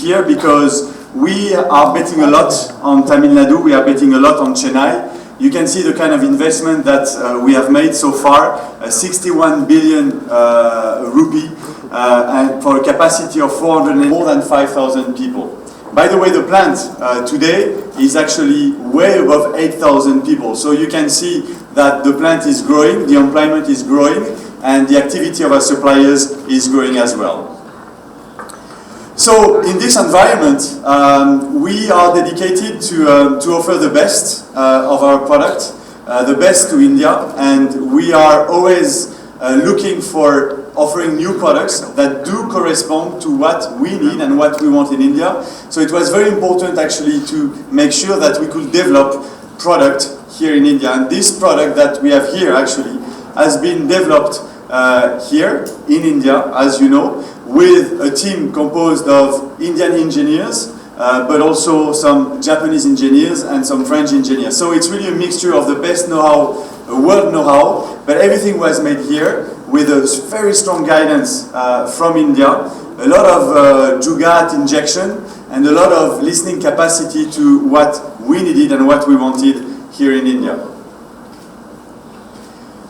here because we are betting a lot on Tamil Nadu, we are betting a lot on Chennai. You can see the kind of investment that we have made so far, 61 billion rupee, and for a capacity of 400 and more than 5,000 people. By the way, the plant today is actually way above 8,000 people. So you can see that the plant is growing, the employment is growing, and the activity of our suppliers is growing as well. So in this environment, we are dedicated to offer the best of our product, the best to India, and we are always looking for offering new products that do correspond to what we need and what we want in India. So it was very important actually to make sure that we could develop product here in India. And this product that we have here actually has been developed here in India, as you know, with a team composed of Indian engineers, but also some Japanese engineers and some French engineers. So it's really a mixture of the best know-how, world know-how, but everything was made here with a very strong guidance from India, a lot of jugaad injection, and a lot of listening capacity to what we needed and what we wanted here in India.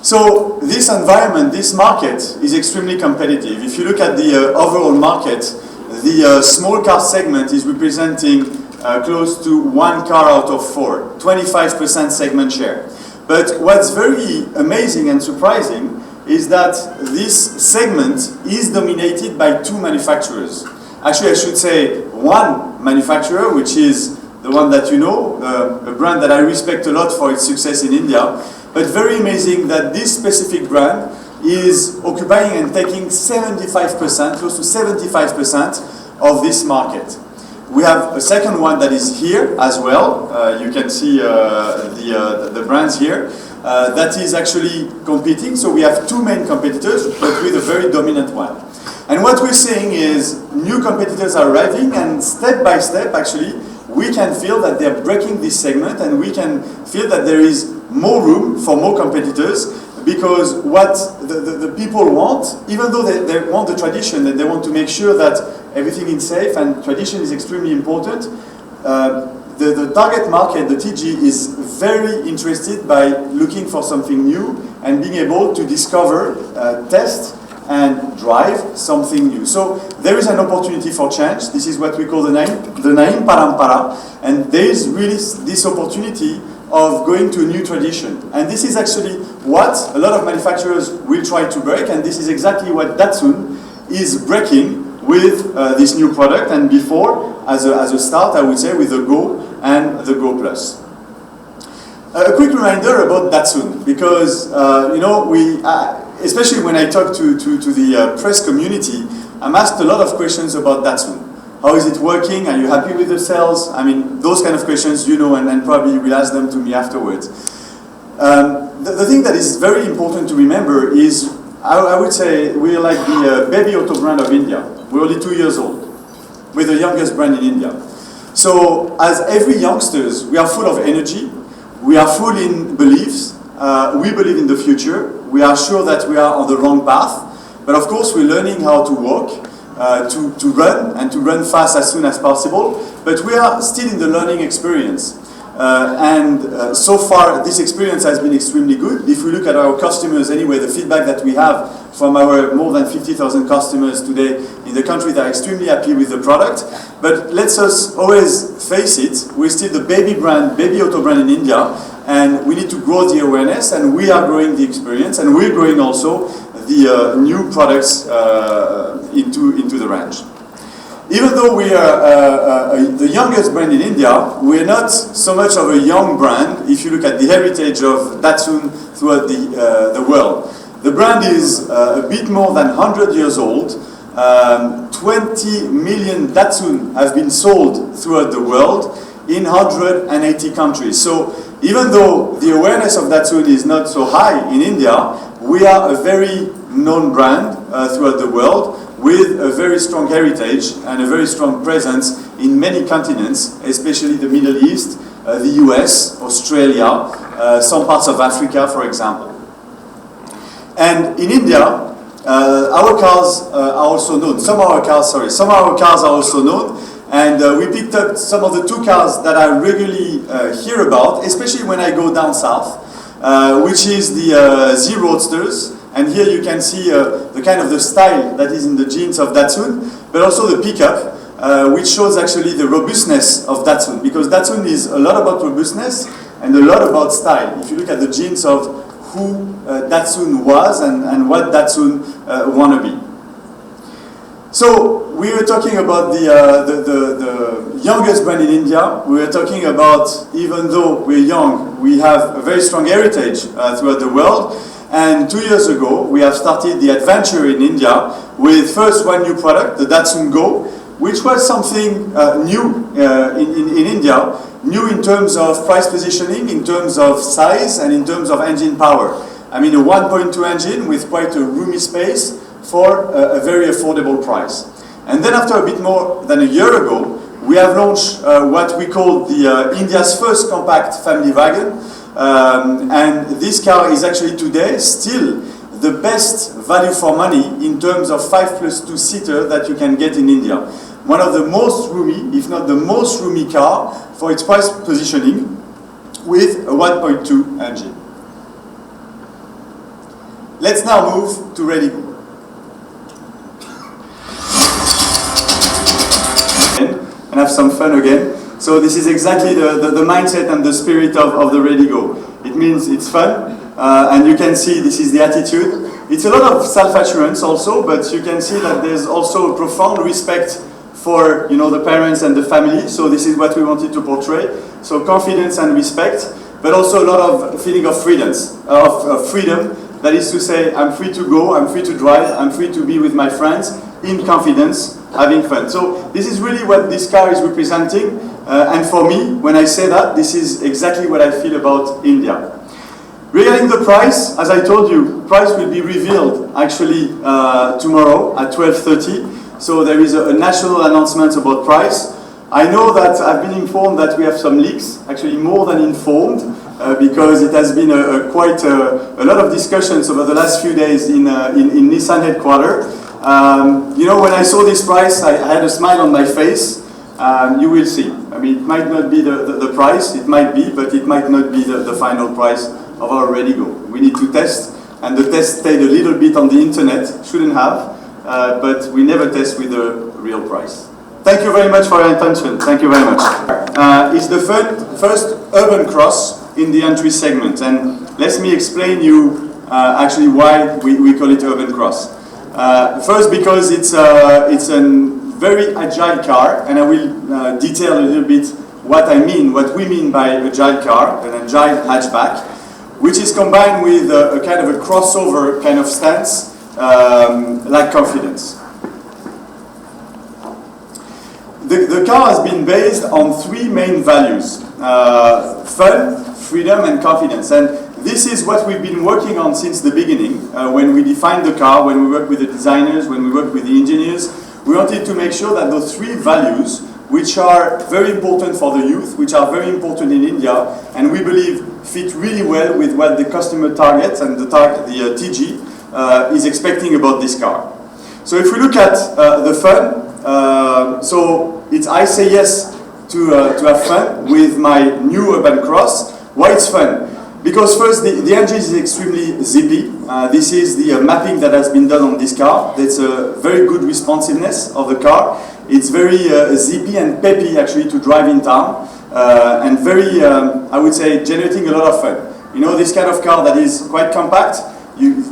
So this environment, this market is extremely competitive. If you look at the overall market, the small car segment is representing close to 1 car out of 4, 25% segment share. But what's very amazing and surprising is that this segment is dominated by 2 manufacturers. Actually, I should say 1 manufacturer, which is the one that you know, a brand that I respect a lot for its success in India. But very amazing that this specific brand is occupying and taking 75%, close to 75% of this market. We have a second one that is here as well. You can see the brands here. That is actually competing. So we have 2 main competitors, but with a very dominant one. And what we're seeing is new competitors are arriving, and step by step, actually, we can feel that they're breaking this segment, and we can feel that there is more room for more competitors, because what the people want, even though they want the tradition, and they want to make sure that everything is safe, and tradition is extremely important, the target market, the TG, is very interested by looking for something new and being able to discover, test, and drive something new. So there is an opportunity for change. This is what we call the Naim Parampara, and there is really this opportunity of going to a new tradition. And this is actually what a lot of manufacturers will try to break, and this is exactly what Datsun is breaking with this new product, and before, as a start, I would say, with the Go and the Go Plus. A quick reminder about Datsun, because you know, especially when I talk to the press community, I'm asked a lot of questions about Datsun. How is it working? Are you happy with the sales? I mean, those kind of questions, you know, and probably you will ask them to me afterwards. The thing that is very important to remember is, I would say, we're like the baby auto brand of India. We're only 2 years old. We're the youngest brand in India. So, as every youngsters, we are full of energy. We are full in beliefs. We believe in the future. We are sure that we are on the wrong path. But of course, we're learning how to walk, to run, and to run fast as soon as possible. But we are still in the learning experience. So far, this experience has been extremely good. If we look at our customers anyway, the feedback that we have from our more than 50,000 customers today in the country, they're extremely happy with the product. But let's us always face it, we're still the baby auto brand in India, and we need to grow the awareness, and we are growing the experience, and we're growing also the new products into the range. Even though we are the youngest brand in India, we're not so much of a young brand if you look at the heritage of Datsun throughout the world. The brand is a bit more than 100 years old. 20 million Datsun have been sold throughout the world in 180 countries. So even though the awareness of Datsun is not so high in India, we are a very known brand throughout the world, with a very strong heritage and a very strong presence in many continents, especially the Middle East, the US, Australia, some parts of Africa, for example. And in India, our cars are also known. Some of our cars are also known, And we picked up some of the two cars that I regularly hear about, especially when I go down south, which is the Z Roadsters. And here you can see the kind of the style that is in the genes of Datsun, but also the pickup, which shows actually the robustness of Datsun, because Datsun is a lot about robustness and a lot about style. If you look at the genes of who Datsun was and what Datsun want to be. So we were talking about the youngest brand in India. We were talking about, even though we're young, we have a very strong heritage throughout the world. And 2 years ago, we have started the adventure in India with first one new product, the Datsun Go, which was something new in India, new in terms of price positioning, in terms of size, and in terms of engine power. I mean, a 1.2 engine with quite a roomy space for a very affordable price. And then after a bit more than a year ago, we have launched what we call the India's first compact family wagon. And this car is actually today still the best value for money in terms of 5+2 seater that you can get in India. One of the most roomy, if not the most roomy car for its price positioning with a 1.2 engine. Let's now move to Redi GO. And have some fun again. So this is exactly the mindset and the spirit of the Redi GO. It means it's fun, and you can see this is the attitude. It's a lot of self-assurance also, but you can see that there's also a profound respect for, you know, the parents and the family. So this is what we wanted to portray. So confidence and respect, but also a lot of feeling of freedom. That is to say, I'm free to go, I'm free to drive, I'm free to be with my friends in confidence, having fun. So this is really what this car is representing. And for me, when I say that, this is exactly what I feel about India. Regarding the price, as I told you, price will be revealed actually tomorrow at 12:30. So there is a national announcement about price. I know that I've been informed that we have some leaks, actually more than informed, because it has been quite a lot of discussions over the last few days in Nissan headquarters. You know, when I saw this price, I had a smile on my face. You will see. I mean, it might not be the price, it might be, but it might not be the final price of our Redi GO. We need to test, and the test stayed a little bit on the internet, shouldn't have, but we never test with the real price. Thank you very much for your attention. Thank you very much. It's the first urban cross in the entry segment, and let me explain you actually why we call it urban cross. First, because it's a very agile car, and I will detail a little bit what we mean by agile car, an agile hatchback, which is combined with a kind of a crossover kind of stance, like confidence. The car has been based on three main values: fun, freedom, and confidence. And this is what we've been working on since the beginning. When we defined the car, when we worked with the designers, when we worked with the engineers, we wanted to make sure that those three values, which are very important for the youth, which are very important in India, and we believe fit really well with what the customer targets and the TG is expecting about this car. So if we look at the fun, so it's I say yes to have fun with my new urban cross. Why it's fun? Because first, the engine is extremely zippy. This is the mapping that has been done on this car. That's a very good responsiveness of the car. It's very zippy and peppy actually to drive in town, and very, I would say, generating a lot of fun. You know, this kind of car that is quite compact,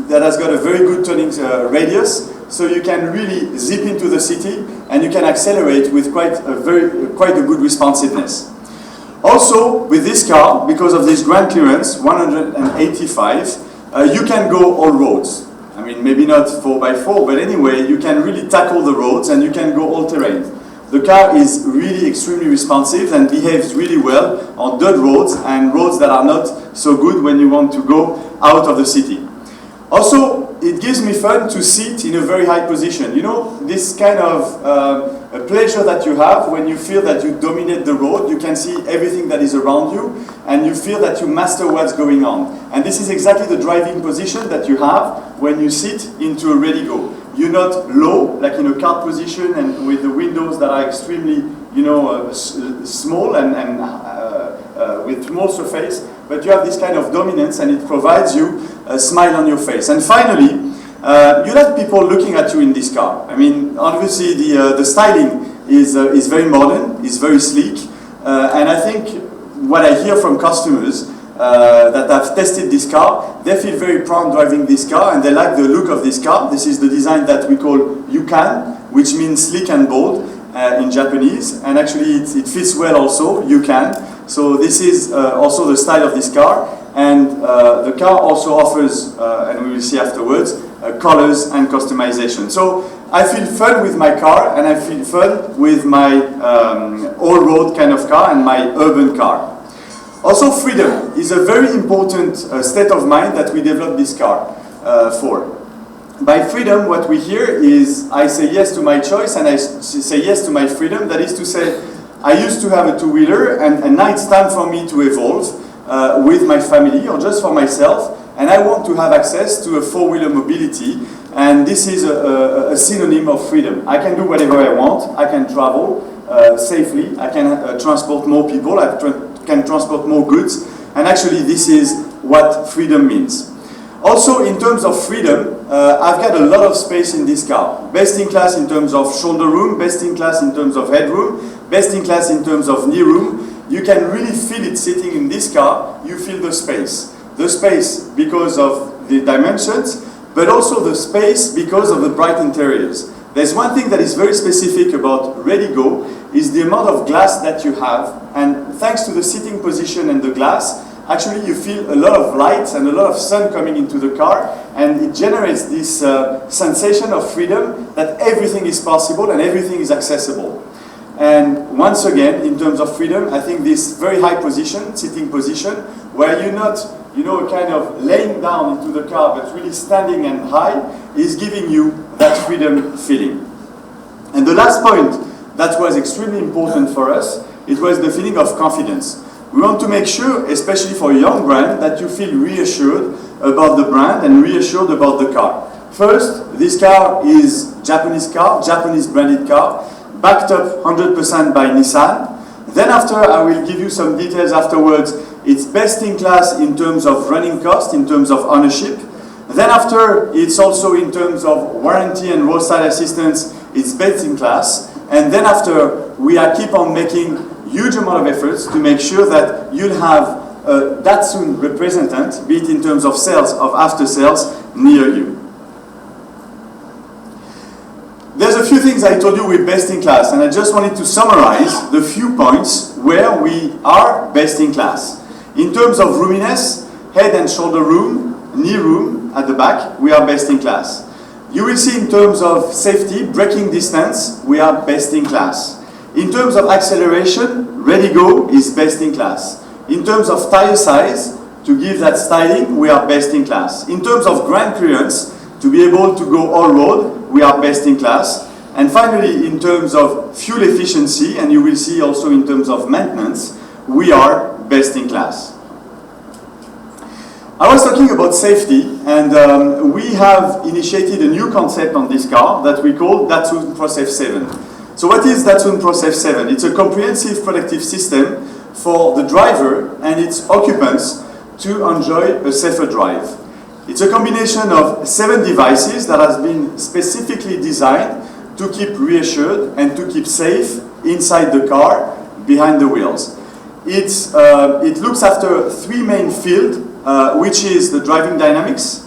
that has got a very good turning radius, so you can really zip into the city and you can accelerate with quite a good responsiveness. Also, with this car, because of this grand clearance, 185, you can go all roads. I mean, maybe not 4x4, but anyway, you can really tackle the roads and you can go all terrain. The car is really extremely responsive and behaves really well on dirt roads and roads that are not so good when you want to go out of the city. Also, it gives me fun to sit in a very high position. You know, this kind of a pleasure that you have when you feel that you dominate the road, you can see everything that is around you, and you feel that you master what's going on. And this is exactly the driving position that you have when you sit into a Redi GO. You're not low, like in a cart position and with the windows that are extremely small and with small surface, but you have this kind of dominance, and it provides you a smile on your face. And finally, you'll have people looking at you in this car. I mean, obviously the styling is very modern, is very sleek, and I think what I hear from customers that have tested this car, they feel very proud driving this car, and they like the look of this car. This is the design that we call Yukan, which means sleek and bold in Japanese, and actually it fits well also, Yukan. So this is also the style of this car, and the car also offers, and we will see afterwards, colors and customization. So I feel fun with my car, and I feel fun with my all-road kind of car and my urban car. Also, freedom is a very important state of mind that we developed this car for. By freedom, what we hear is I say yes to my choice and I say yes to my freedom. That is to say, I used to have a two-wheeler, and now it's time for me to evolve with my family or just for myself, and I want to have access to a four-wheeler mobility, and this is a synonym of freedom. I can do whatever I want, I can travel safely, I can transport more people, I can transport more goods, and actually this is what freedom means. Also, in terms of freedom, I've got a lot of space in this car. Best in class in terms of shoulder room, best in class in terms of headroom, best in class in terms of knee room. You can really feel it sitting in this car. You feel the space. The space because of the dimensions, but also the space because of the bright interiors. There's one thing that is very specific about Redi GO, is the amount of glass that you have, and thanks to the seating position and the glass, actually you feel a lot of light and a lot of sun coming into the car, and it generates this sensation of freedom that everything is possible and everything is accessible. And once again, in terms of freedom, I think this very high position, seating position, where you're not, kind of laying down into the car, but really standing and high, is giving you that freedom feeling. And the last point that was extremely important for us, it was the feeling of confidence. We want to make sure, especially for a young brand, that you feel reassured about the brand and reassured about the car. First, this car is Japanese branded car, backed up 100% by Nissan. Then after, I will give you some details afterwards. It's best in class in terms of running cost, in terms of ownership. Then after, it's also in terms of warranty and roadside assistance, it's best in class. And then after, we keep on making huge amount of efforts to make sure that you'll have a Datsun representative, be it in terms of sales, of after sales, near you. There's a few things I told you we're best in class, and I just wanted to summarize the few points where we are best in class. In terms of roominess, head and shoulder room, knee room at the back, we are best in class. You will see in terms of safety, braking distance, we are best in class. In terms of acceleration, Redi GO is best in class. In terms of tire size, to give that styling, we are best in class. In terms of ground clearance, to be able to go all-road, we are best in class. And finally, in terms of fuel efficiency, and you will see also in terms of maintenance, we are best in class. I was talking about safety, and we have initiated a new concept on this car that we call Datsun Pro-Safe 7. So what is Datsun Pro-Safe 7? It's a comprehensive protective system for the driver and its occupants to enjoy a safer drive. It's a combination of 7 devices that has been specifically designed to keep reassured and to keep safe inside the car, behind the wheels. It looks after 3 main fields, which is the driving dynamics,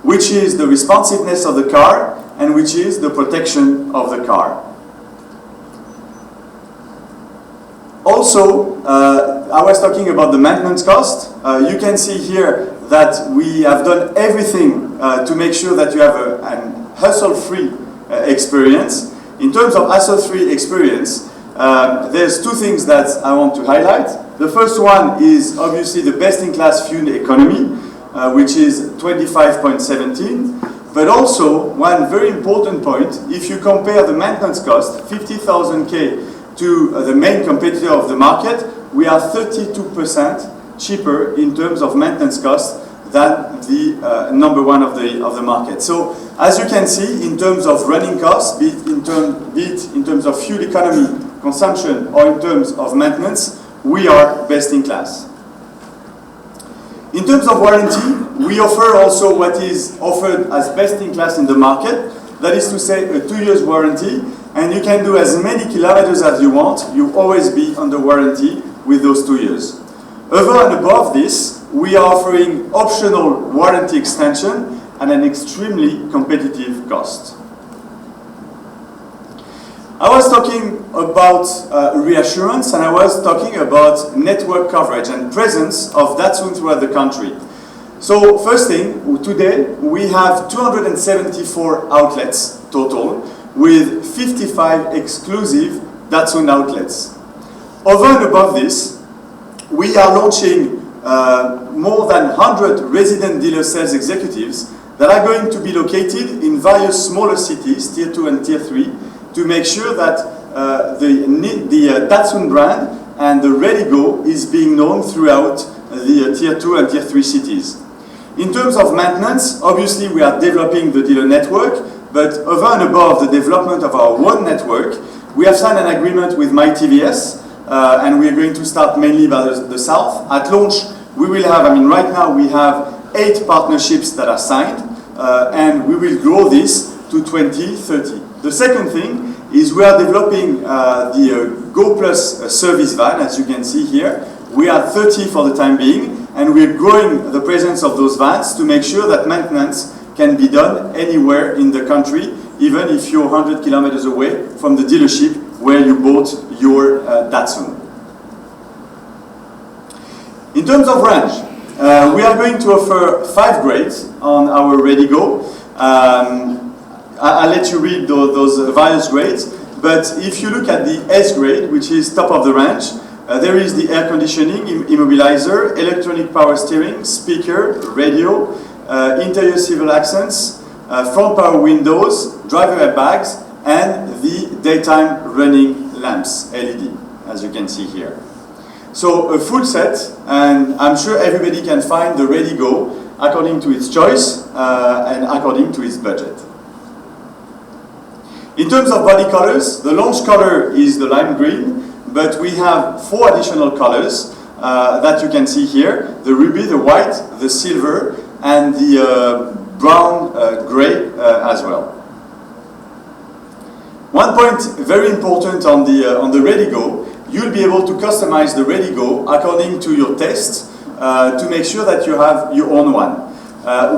which is the responsiveness of the car, and which is the protection of the car. Also, I was talking about the maintenance cost. You can see here that we have done everything to make sure that you have a hassle-free experience. In terms of hassle-free experience, there's 2 things that I want to highlight. The first one is obviously the best-in-class fuel economy, which is 25.17. But also, one very important point, if you compare the maintenance cost, 50,000 K, to the main competitor of the market, we are 32% cheaper in terms of maintenance cost than the number 1 of the market. So, as you can see, in terms of running costs, be it in terms of fuel economy consumption or in terms of maintenance, we are best in class. In terms of warranty, we offer also what is offered as best in class in the market. That is to say, a 2 years warranty, and you can do as many kilometers as you want. You always be under warranty with those 2 years. Over and above this, we are offering optional warranty extension at an extremely competitive cost. I was talking about reassurance, and I was talking about network coverage and presence of Datsun throughout the country. So first thing, today we have 274 outlets total, with 55 exclusive Datsun outlets. Over and above this, we are launching more than 100 resident dealer sales executives that are going to be located in various smaller cities, Tier 2 and Tier 3, to make sure that the Datsun brand and the Redi GO is being known throughout the Tier 2 and Tier 3 cities. In terms of maintenance, obviously we are developing the dealer network, but over and above the development of our own network, we have signed an agreement with MyTVS, and we are going to start mainly by the south. At launch, we will have, right now we have 8 partnerships that are signed, and we will grow this to 2030. The second thing is we are developing the Go Plus service van, as you can see here. We are 30 for the time being, and we're growing the presence of those vans to make sure that maintenance can be done anywhere in the country, even if you're 100 kilometers away from the dealership where you bought your Datsun. In terms of range, we are going to offer 5 grades on our Redi GO. I'll let you read those various grades, but if you look at the S grade, which is top of the range, there is the air conditioning, immobilizer, electronic power steering, speaker, radio, interior civil accents, front power windows, driver airbags, and the daytime running lamps, LED, as you can see here. So a full set, and I'm sure everybody can find the Redi GO according to its choice and according to its budget. In terms of body colors, the launch color is the lime green, but we have 4 additional colors that you can see here: the ruby, the white, the silver, and the brown gray as well. One point very important on the Redi GO, you'll be able to customize the Redi GO according to your taste to make sure that you have your own one.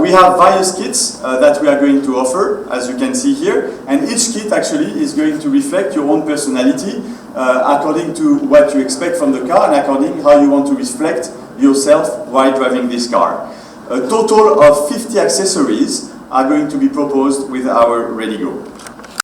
We have various kits that we are going to offer, as you can see here, and each kit actually is going to reflect your own personality according to what you expect from the car and according how you want to reflect yourself while driving this car. A total of 50 accessories are going to be proposed with our Redi GO.